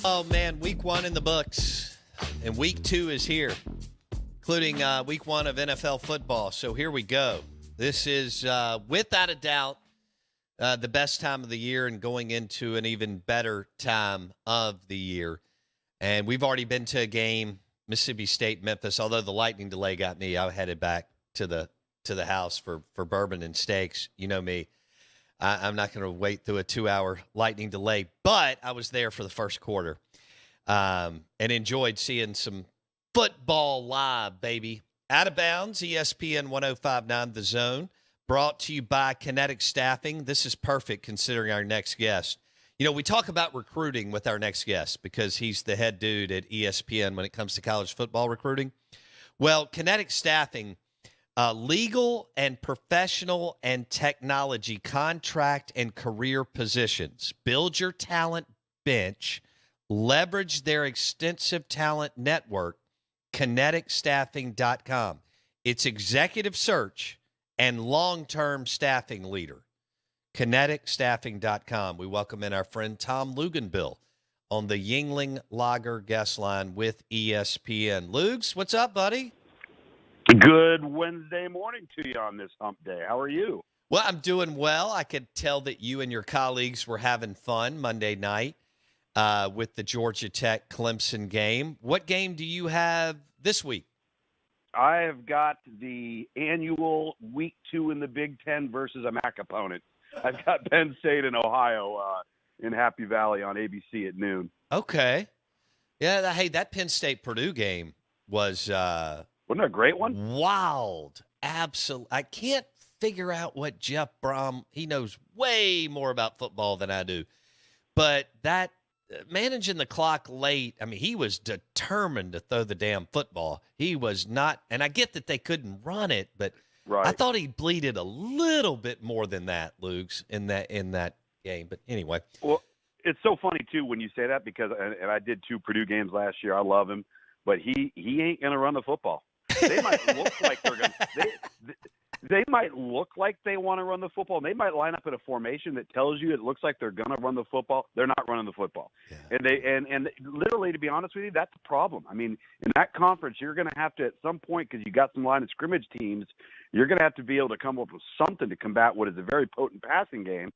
Oh, man, week one in the books, and week two is here, including week one of NFL football. So here we go. This is, without a doubt, the best time of the year and going into an even better time of the year. And we've already been to a game, Mississippi State, Memphis. Although the lightning delay got me, I headed back to the house for bourbon and steaks. You know me. I'm not going to wait through a 2-hour lightning delay, but I was there for the first quarter and enjoyed seeing some football live, baby. Out of bounds, ESPN 105.9 The Zone, brought to you by Kinetic Staffing. This is perfect considering our next guest. You know, we talk about recruiting with our next guest because he's the head dude at ESPN when it comes to college football recruiting. Well, Kinetic Staffing, legal and professional and technology contract and career positions. Build your talent bench. Leverage their extensive talent network. KineticStaffing.com. It's executive search and long-term staffing leader. KineticStaffing.com. We welcome in our friend Tom Luginbill on the Yuengling Lager guest line with ESPN. Lugs, what's up, buddy? Good Wednesday morning to you on this hump day. How are you? Well, I'm doing well. I could tell that you and your colleagues were having fun Monday night with the Georgia Tech Clemson game. What game do you have this week? I have got the annual week 2 in the Big Ten versus a MAC opponent. I've got Penn State in Ohio in Happy Valley on ABC at noon. Okay. Yeah, hey, that Penn State-Purdue game was wasn't it a great one? Wild. Absolutely. I can't figure out what Jeff Brom, he knows way more about football than I do. But that managing the clock late, I mean, he was determined to throw the damn football. He was not, and I get that they couldn't run it, but right. I thought he bleeded a little bit more than that, Lugs, in that game. But anyway. Well, it's so funny, too, when you say that because and I did 2 Purdue games last year. I love him. But he ain't going to run the football. They might look like they're going to they might look like they want to run the football. They might line up in a formation that tells you it looks like they're going to run the football. They're not running the football. Yeah. And literally, to be honest with you, that's the problem. I mean, in that conference, you're going to have to, at some point, because you got some line of scrimmage teams, you're going to have to be able to come up with something to combat what is a very potent passing game.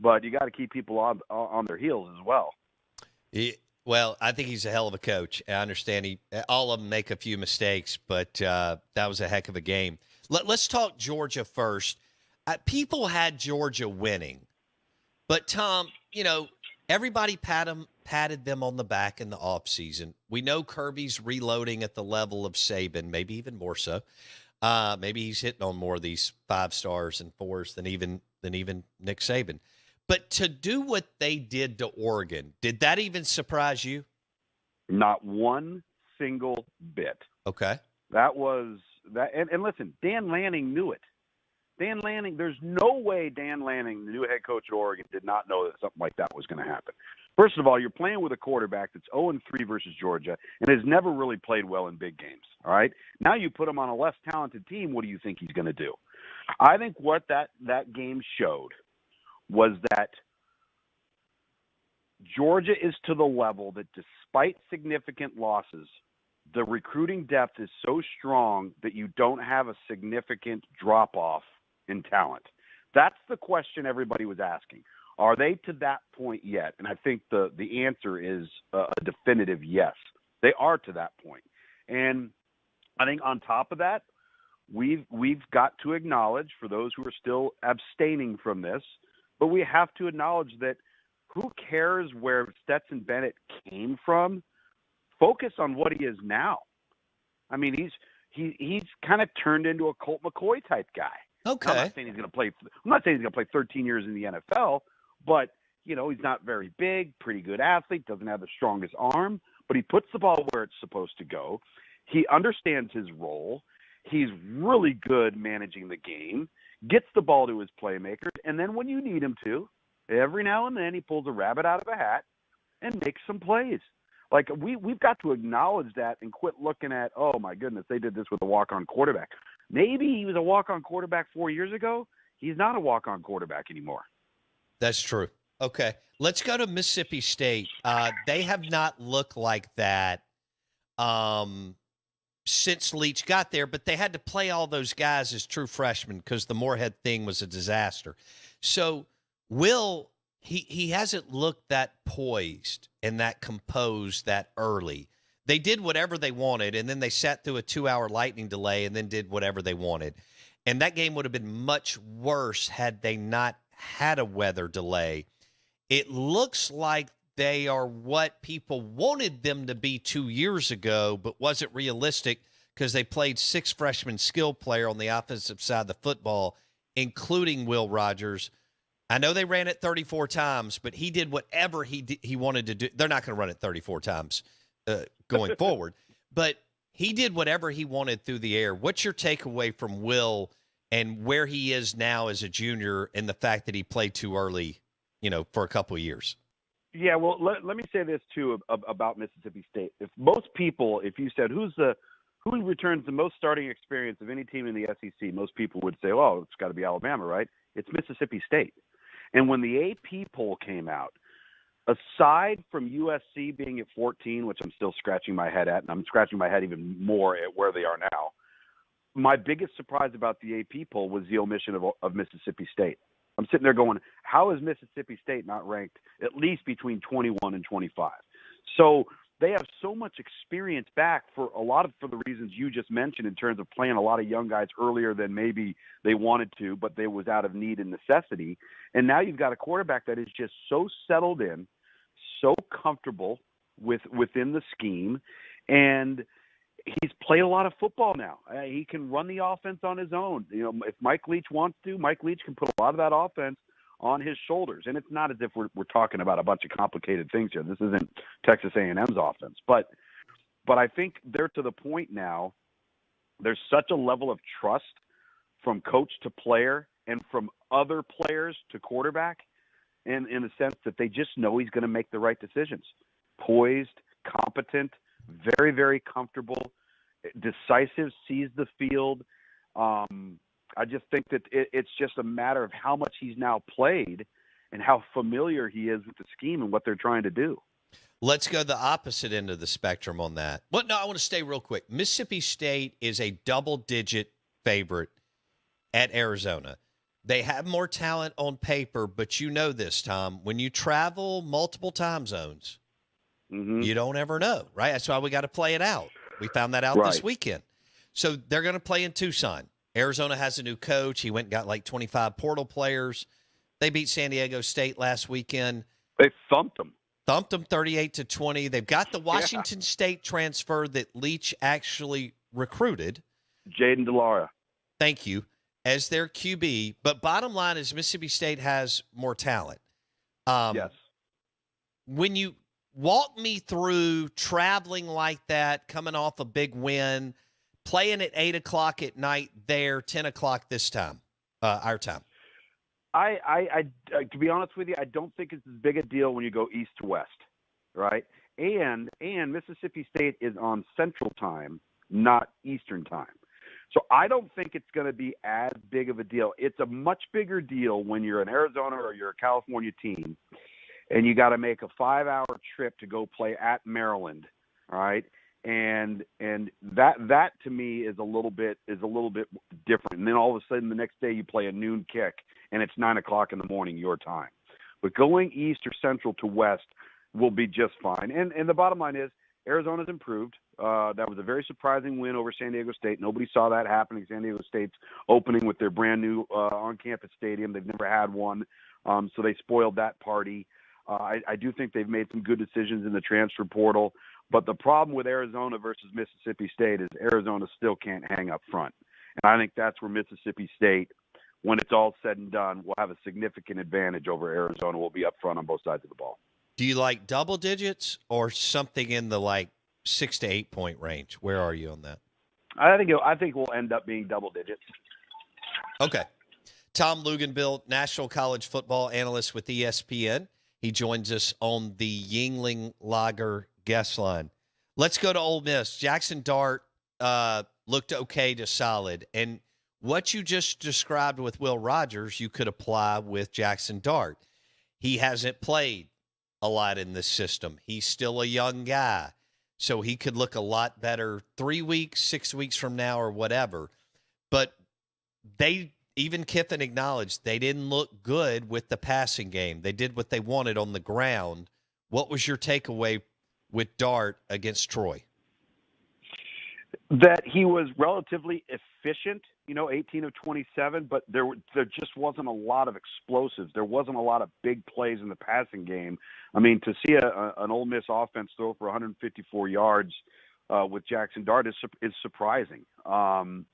But you got to keep people on their heels as well. Well, I think he's a hell of a coach. I understand all of them make a few mistakes, but that was a heck of a game. Let's talk Georgia first. People had Georgia winning, but Tom, you know, everybody patted them on the back in the offseason. We know Kirby's reloading at the level of Saban, maybe even more so. Maybe he's hitting on more of these 5 stars and 4s than even Nick Saban. But to do what they did to Oregon, did that even surprise you? Not one single bit. Okay. That was that. And listen, Dan Lanning knew it. Dan Lanning, there's no way Dan Lanning, the new head coach at Oregon, did not know that something like that was going to happen. First of all, you're playing with a quarterback that's 0-3 versus Georgia and has never really played well in big games. All right. Now you put him on a less talented team. What do you think he's going to do? I think what that game showed was that Georgia is to the level that despite significant losses, the recruiting depth is so strong that you don't have a significant drop-off in talent. That's the question everybody was asking. Are they to that point yet? And I think the answer is a definitive yes. They are to that point. And I think on top of that, we've got to acknowledge, for those who are still abstaining from this, but we have to acknowledge that who cares where Stetson Bennett came from? Focus on what he is now. I mean, he's kind of turned into a Colt McCoy type guy. Okay. I'm not saying he's going to play 13 years in the NFL, but you know, he's not very big, pretty good athlete, doesn't have the strongest arm, but he puts the ball where it's supposed to go. He understands his role. He's really good managing the game. Gets the ball to his playmakers, and then when you need him to, every now and then he pulls a rabbit out of a hat and makes some plays. Like, we've got to acknowledge that and quit looking at, oh, my goodness, they did this with a walk-on quarterback. Maybe he was a walk-on quarterback 4 years ago. He's not a walk-on quarterback anymore. That's true. Okay. Let's go to Mississippi State. They have not looked like that since Leach got there, but they had to play all those guys as true freshmen because the Moorhead thing was a disaster. So he hasn't looked that poised and that composed that early. They did whatever they wanted, and then they sat through a 2-hour lightning delay and then did whatever they wanted. And that game would have been much worse had they not had a weather delay. It looks like they are what people wanted them to be 2 years ago, but wasn't realistic because they played 6 freshman skill player on the offensive side of the football, including Will Rogers. I know they ran it 34 times, but he did whatever he wanted to do. They're not going to run it 34 times going forward, but he did whatever he wanted through the air. What's your takeaway from Will and where he is now as a junior and the fact that he played too early, for a couple of years? Yeah, well, let me say this, too, about Mississippi State. If you said, who returns the most starting experience of any team in the SEC, most people would say, oh, it's got to be Alabama, right? It's Mississippi State. And when the AP poll came out, aside from USC being at 14, which I'm still scratching my head at, and I'm scratching my head even more at where they are now, my biggest surprise about the AP poll was the omission of Mississippi State. I'm sitting there going, how is Mississippi State not ranked at least between 21 and 25? So they have so much experience back for the reasons you just mentioned in terms of playing a lot of young guys earlier than maybe they wanted to, but they was out of need and necessity. And now you've got a quarterback that is just so settled in, so comfortable within the scheme, and he's played a lot of football now. He can run the offense on his own. If Mike Leach wants to, Mike Leach can put a lot of that offense on his shoulders. And it's not as if we're talking about a bunch of complicated things here. This isn't Texas A&M's offense. But I think they're to the point now, there's such a level of trust from coach to player and from other players to quarterback in a sense that they just know he's going to make the right decisions. Poised, competent, very, very comfortable, decisive, sees the field. I just think that it's just a matter of how much he's now played and how familiar he is with the scheme and what they're trying to do. Let's go the opposite end of the spectrum on that. Well, no, I want to stay real quick. Mississippi State is a double-digit favorite at Arizona. They have more talent on paper, but you know this, Tom. When you travel multiple time zones, you don't ever know, right? That's why we got to play it out. We found that out this weekend. So they're going to play in Tucson. Arizona has a new coach. He went and got like 25 portal players. They beat San Diego State last weekend. They thumped them. 38-20. They've got the Washington State transfer that Leach actually recruited. Jaden DeLaura. Thank you. As their QB. But bottom line is Mississippi State has more talent. Yes. When you walk me through traveling like that, coming off a big win, playing at 8 o'clock at night there, 10 o'clock this time, our time. I to be honest with you, I don't think it's as big a deal when you go east to west, right? And Mississippi State is on Central Time, not Eastern Time. So I don't think it's going to be as big of a deal. It's a much bigger deal when you're an Arizona or you're a California team and you got to make a 5-hour trip to go play at Maryland, all right? And that to me is a little bit different. And then all of a sudden the next day you play a noon kick and it's 9 o'clock in the morning your time. But going east or central to west will be just fine. And the bottom line is Arizona's improved. That was a very surprising win over San Diego State. Nobody saw that happening. San Diego State's opening with their brand new on-campus stadium. They've never had one, so they spoiled that party. I do think they've made some good decisions in the transfer portal. But the problem with Arizona versus Mississippi State is Arizona still can't hang up front. And I think that's where Mississippi State, when it's all said and done, will have a significant advantage over Arizona. Will be up front on both sides of the ball. Do you like double digits or something in the 6 to 8 point range? Where are you on that? I think we'll end up being double digits. Okay. Tom Luginbill, National College Football Analyst with ESPN. He joins us on the Yuengling Lager guest line. Let's go to Ole Miss. Jackson Dart looked okay to solid. And what you just described with Will Rogers, you could apply with Jackson Dart. He hasn't played a lot in this system. He's still a young guy. So he could look a lot better 3 weeks, 6 weeks from now, or whatever. But even Kiffin acknowledged they didn't look good with the passing game. They did what they wanted on the ground. What was your takeaway with Dart against Troy? That he was relatively efficient, 18 of 27, but there just wasn't a lot of explosives. There wasn't a lot of big plays in the passing game. I mean, to see an Ole Miss offense throw for 154 yards with Jackson Dart is surprising. And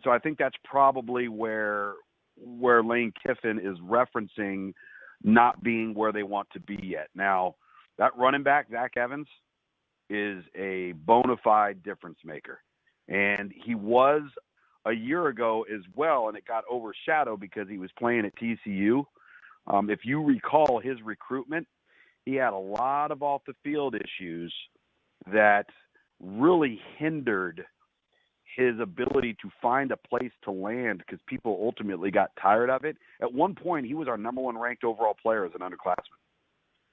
so I think that's probably where Lane Kiffin is referencing not being where they want to be yet. Now, that running back, Zach Evans, is a bona fide difference maker. And he was a year ago as well, and it got overshadowed because he was playing at TCU. If you recall his recruitment, he had a lot of off-the-field issues that really hindered his ability to find a place to land because people ultimately got tired of it. At one point, he was our number one ranked overall player as an underclassman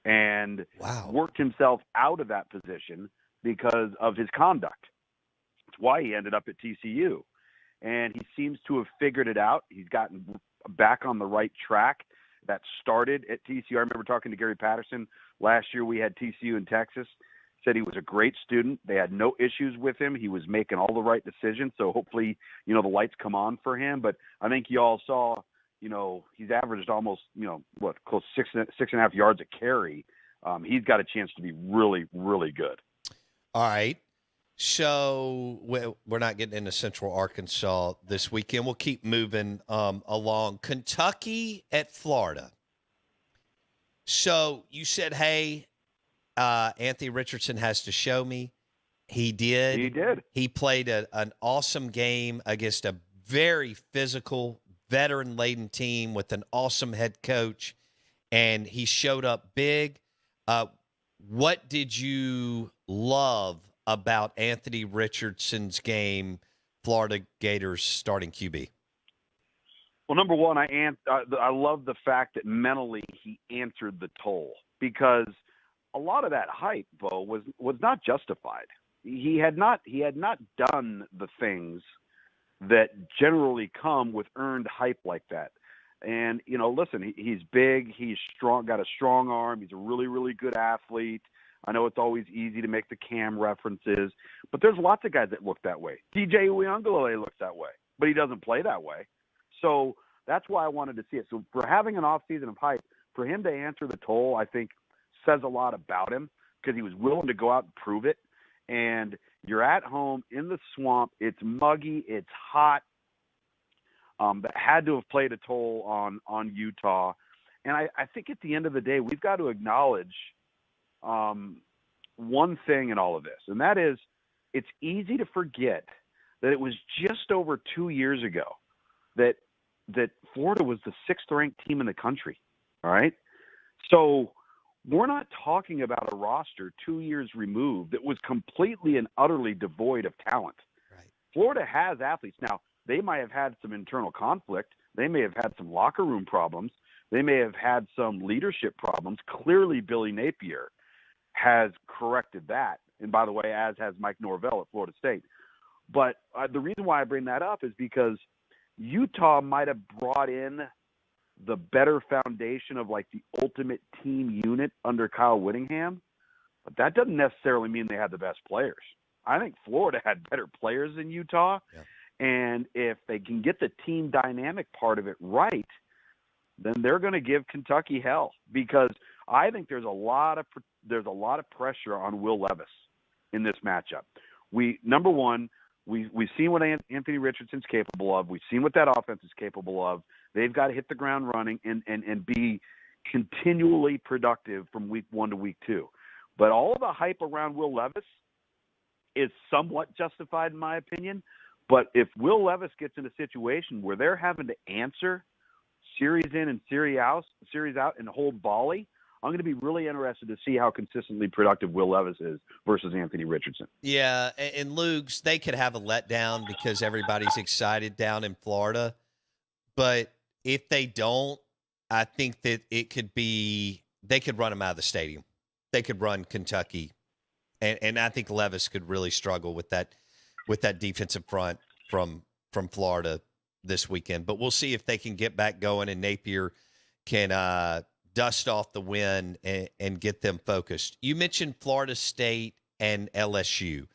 and worked himself out of that position because of his conduct. That's why he ended up at TCU. And he seems to have figured it out. He's gotten back on the right track. That started at TCU. I remember talking to Gary Patterson last year. We had TCU in Texas. Said he was a great student. They had no issues with him. He was making all the right decisions. So hopefully, the lights come on for him. But I think you all saw, he's averaged almost, close to six and a half yards a carry. He's got a chance to be really, really good. All right. So we're not getting into Central Arkansas this weekend. We'll keep moving along. Kentucky at Florida. So you said, hey, Anthony Richardson has to show me. He did. He did. He played an awesome game against a very physical, veteran-laden team with an awesome head coach, and he showed up big. What did you love about Anthony Richardson's game, Florida Gators starting QB? Well, number one, I love the fact that mentally he answered the toll because a lot of that hype, Bo, was not justified. He had not done the things that generally come with earned hype like that. And, listen, he's big, he's strong, got a strong arm, he's a really, really good athlete. I know it's always easy to make the Cam references, but there's lots of guys that look that way. DJ Uiagalelei looks that way, but he doesn't play that way. So that's why I wanted to see it. So for having an offseason of hype, for him to answer the toll, I think says a lot about him because he was willing to go out and prove it. And you're at home in the swamp. It's muggy. It's hot. That had to have played a toll on Utah. And I think at the end of the day, we've got to acknowledge one thing in all of this, and that is it's easy to forget that it was just over 2 years ago that Florida was the sixth-ranked team in the country, all right? So we're not talking about a roster 2 years removed that was completely and utterly devoid of talent. Right. Florida has athletes. Now, they might have had some internal conflict. They may have had some locker room problems. They may have had some leadership problems. Clearly, Billy Napier has corrected that. And by the way, as has Mike Norvell at Florida State. But the reason why I bring that up is because Utah might have brought in the better foundation of like the ultimate team unit under Kyle Whittingham, but that doesn't necessarily mean they had the best players. I think Florida had better players than Utah. Yeah. And if they can get the team dynamic part of it right, then they're going to give Kentucky hell because I think there's a lot of pressure on Will Levis in this matchup. Number one, we've seen what Anthony Richardson's capable of. We've seen what that offense is capable of. They've got to hit the ground running and be continually productive from week 1 to week 2. But all the hype around Will Levis is somewhat justified in my opinion. But if Will Levis gets in a situation where they're having to answer series in and series out and hold volley, I'm going to be really interested to see how consistently productive Will Levis is versus Anthony Richardson. Yeah, and Lugs, they could have a letdown because everybody's excited down in Florida. But if they don't, I think that they could run them out of the stadium. They could run Kentucky, and I think Levis could really struggle with that defensive front from Florida this weekend. But we'll see if they can get back going and Napier can dust off the wind and get them focused. You mentioned Florida State and LSU,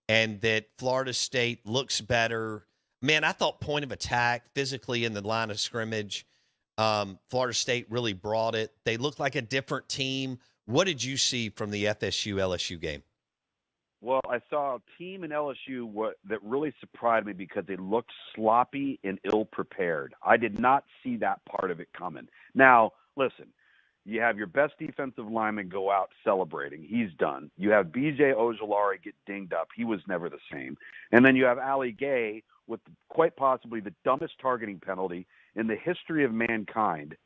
and that Florida State looks better. Man, I thought point of attack physically in the line of scrimmage, Florida State really brought it. They looked like a different team. What did you see from the FSU-LSU game? Well, I saw a team in LSU that really surprised me because they looked sloppy and ill-prepared. I did not see that part of it coming. Now, listen, you have your best defensive lineman go out celebrating. He's done. You have B.J. Ojolari get dinged up. He was never the same. And then you have Ali Gay with quite possibly the dumbest targeting penalty in the history of mankind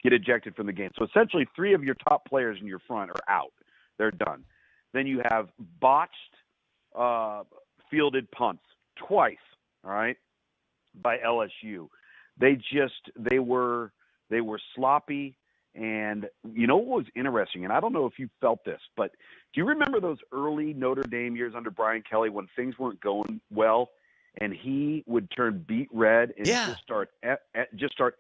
get ejected from the game. So essentially 3 of your top players in your front are out. They're done. Then you have botched fielded punts twice, all right, by LSU. They were sloppy. And you know what was interesting, and I don't know if you felt this, but do you remember those early Notre Dame years under Brian Kelly when things weren't going well and he would turn beet red and just start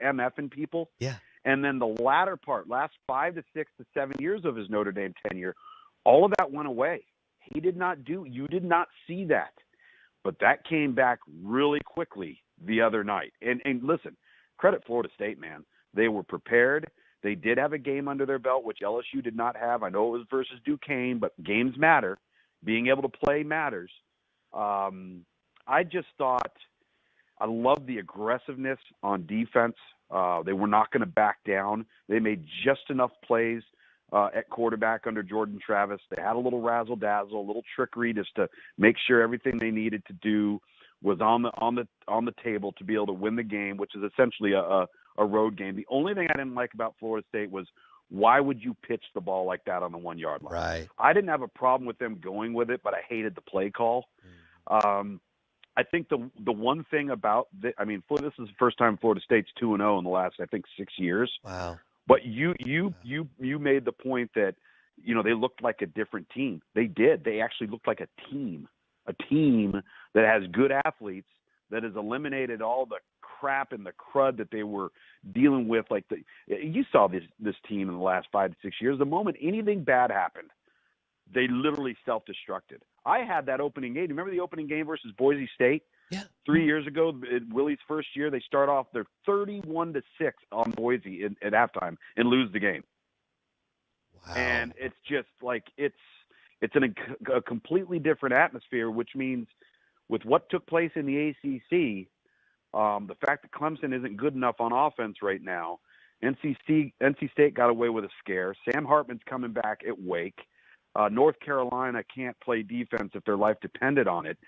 MFing people? Yeah. And then the latter part, last 5 to 6 to 7 years of his Notre Dame tenure, all of that went away. You did not see that. But that came back really quickly the other night. And listen, credit Florida State, man. They were prepared. They did have a game under their belt, which LSU did not have. I know it was versus Duquesne, but games matter. Being able to play matters. I just thought I loved the aggressiveness on defense. They were not going to back down. They made just enough plays at quarterback under Jordan Travis. They had a little razzle-dazzle, a little trickery just to make sure everything they needed to do was on the table to be able to win the game, which is essentially a road game. The only thing I didn't like about Florida State was why would you pitch the ball like that on the 1 yard line? Right. I didn't have a problem with them going with it, but I hated the play call. I think the one thing about this is the first time Florida State's 2-0 in the last, I think, 6 years. Wow. But you made the point that, they looked like a different team. They did. They actually looked like a team that has good athletes, that has eliminated all the crap and the crud that they were dealing with. You saw this team in the last 5 to 6 years. The moment anything bad happened, they literally self-destructed. I had that opening game. Remember the opening game versus Boise State? Yeah. 3 years ago, Willie's first year, they start off, they're 31-6 on Boise at halftime and lose the game. Wow. And it's just like it's a completely different atmosphere, which means with what took place in the ACC, the fact that Clemson isn't good enough on offense right now, NC State got away with a scare. Sam Hartman's coming back at Wake. North Carolina can't play defense if their life depended on it.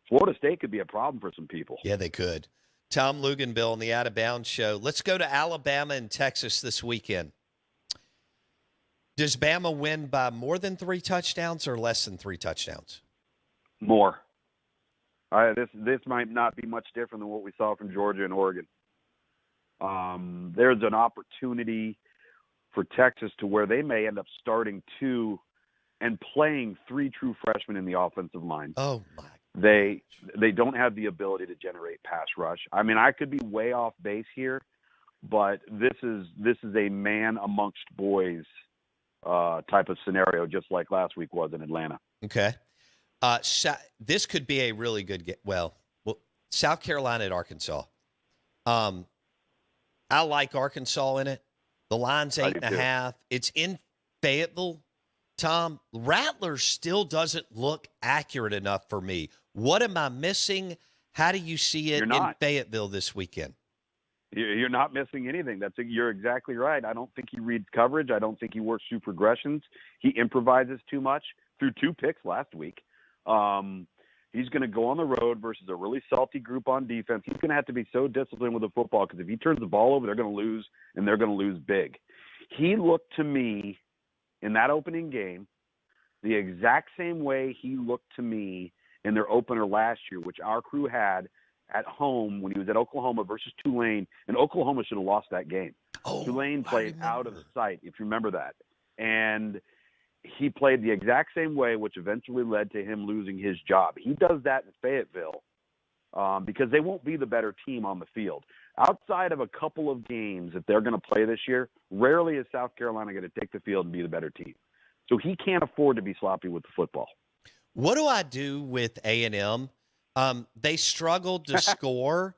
Florida State could be a problem for some people. Yeah, they could. Tom Luginbill on the Out of Bounds Show. Let's go to Alabama and Texas this weekend. Does Bama win by more than 3 touchdowns or less than 3 touchdowns? More. This might not be much different than what we saw from Georgia and Oregon. There's an opportunity for Texas to where they may end up starting 2 and playing 3 true freshmen in the offensive line. Oh, my. They don't have the ability to generate pass rush. I mean, I could be way off base here, but this is a man amongst boys type of scenario, just like last week was in Atlanta. Okay. This could be a really good game. Well, South Carolina at Arkansas. I like Arkansas in it. The line's 8.5. It's in Fayetteville. Tom, Rattler still doesn't look accurate enough for me. What am I missing? How do you see it in Fayetteville this weekend? You're not missing anything. You're exactly right. I don't think he reads coverage. I don't think he works through progressions. He improvises too much. Threw 2 picks last week. He's going to go on the road versus a really salty group on defense. He's going to have to be so disciplined with the football because if he turns the ball over, they're going to lose, and they're going to lose big. He looked to me in that opening game the exact same way he looked to me in their opener last year, which our crew had at home when he was at Oklahoma versus Tulane, and Oklahoma should have lost that game. Tulane played out of sight, if you remember that. And he played the exact same way, which eventually led to him losing his job. He does that in Fayetteville because they won't be the better team on the field. Outside of a couple of games that they're going to play this year, rarely is South Carolina going to take the field and be the better team. So he can't afford to be sloppy with the football. What do I do with A&M? They struggled to score.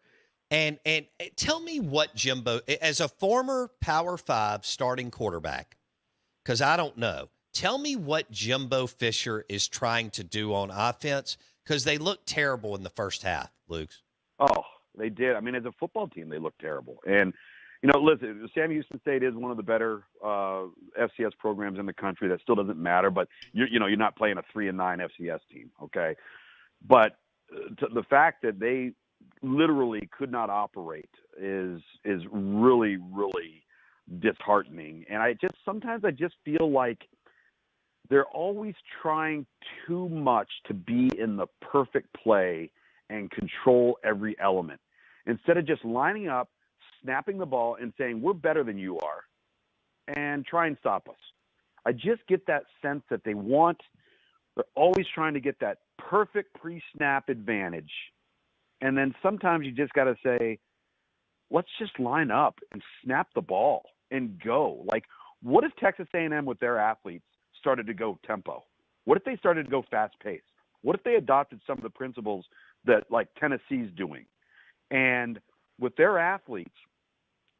And tell me what Jimbo, as a former Power 5 starting quarterback, because I don't know, tell me what Jimbo Fisher is trying to do on offense, because they looked terrible in the first half, Luke. Oh, they did. I mean, as a football team, they looked terrible. And, you know, listen, Sam Houston State is one of the better FCS programs in the country. That still doesn't matter, but, you're not playing a 3-9 FCS team, okay? But the fact that they literally could not operate is really, really disheartening. And sometimes I just feel like they're always trying too much to be in the perfect play and control every element, instead of just lining up, snapping the ball, and saying, we're better than you are, and try and stop us. I just get that sense that they're always trying to get that perfect pre-snap advantage. And then sometimes you just got to say, let's just line up and snap the ball and go. Like, what if Texas A&M with their athletes started to go tempo? What if they started to go fast pace? What if they adopted some of the principles that, like, Tennessee's doing? And with their athletes,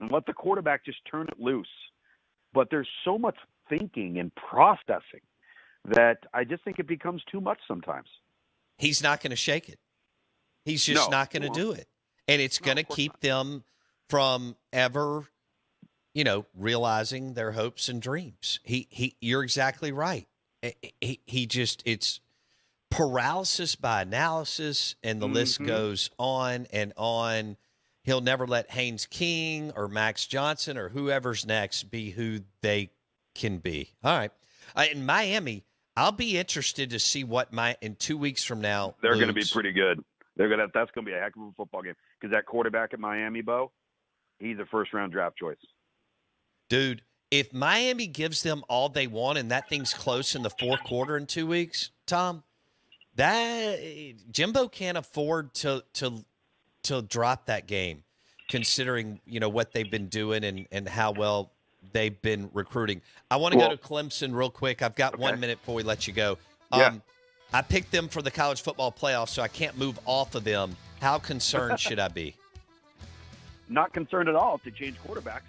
and let the quarterback just turn it loose. But there's so much thinking and processing that I just think it becomes too much sometimes. He's not going to shake it. He's just not going to do it. And it's going to keep them from ever, realizing their hopes and dreams. You're exactly right. It's paralysis by analysis, and the list goes on and on. He'll never let Haynes King or Max Johnson or whoever's next be who they can be. All right. In Miami, I'll be interested to see in 2 weeks from now. They're going to be pretty good. That's going to be a heck of a football game, because that quarterback at Miami, Bo, he's a first-round draft choice. Dude, if Miami gives them all they want and that thing's close in the fourth quarter in 2 weeks, Tom, that Jimbo can't afford to drop that game, considering what they've been doing and how well they've been recruiting. I want to go to Clemson real quick. I've got 1 minute before we let you go. I picked them for the college football playoffs, so I can't move off of them. How concerned should I be? Not concerned at all if they change quarterbacks.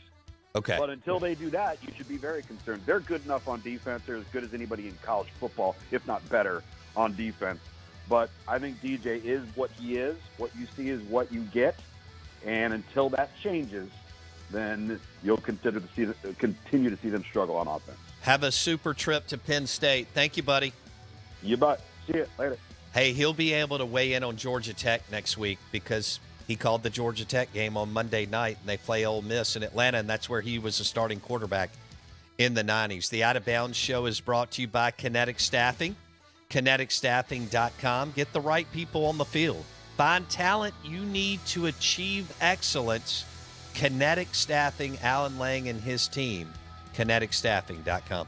Okay. But until they do that, you should be very concerned. They're good enough on defense. They're as good as anybody in college football, if not better, on defense. But I think DJ is what he is. What you see is what you get. And until that changes, then you'll continue to see them struggle on offense. Have a super trip to Penn State. Thank you, buddy. You bet. See you later. Hey, he'll be able to weigh in on Georgia Tech next week, because he called the Georgia Tech game on Monday night, and they play Ole Miss in Atlanta, and that's where he was a starting quarterback in the 90s. The Out of Bounds Show is brought to you by Kinetic Staffing. KineticStaffing.com. Get the right people on the field. Find talent you need to achieve excellence. Kinetic Staffing, Alan Lang and his team. KineticStaffing.com.